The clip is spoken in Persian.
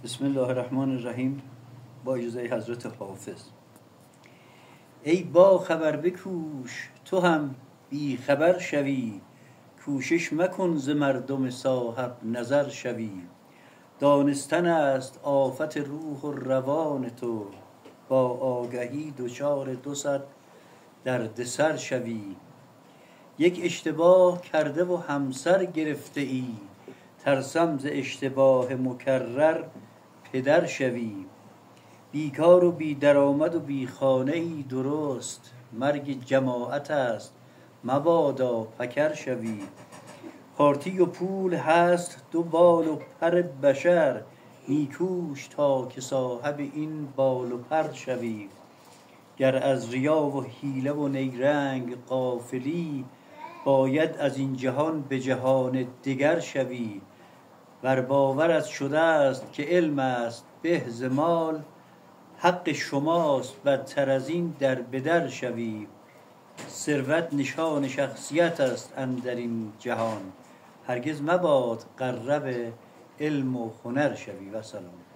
بسم الله الرحمن الرحیم. با اجازه حضرت حافظ. ای با خبر بکوش تو هم بی خبر شوی، کوشش مکن ز مردم صاحب نظر شوی. دانستن است آفت روح و روان تو، با آگهی دچار 200 دردسر شوی. یک اشتباه کرده و همسر گرفته ای، ترسم ز اشتباه مکرر پدر شوی. بیکار و بی درآمد و بی خانه ای درست، مرگ جماعت است مبادا پکر شوی. پارتی و پول هست دو بال و پر بشر، نیکوش تا که صاحب این بال و پر شوی. گر از ریا و حیله و نیرنگ غافلی، باید از این جهان به جهان دگر شوی. ور باورت شده است که علم است به ز مال، حق شماست بدتر از این در بدر شوی. ثروت نشان شخصیت است اندر این جهان، هرگز مباد غرب علم و هنر شوی. و سلام.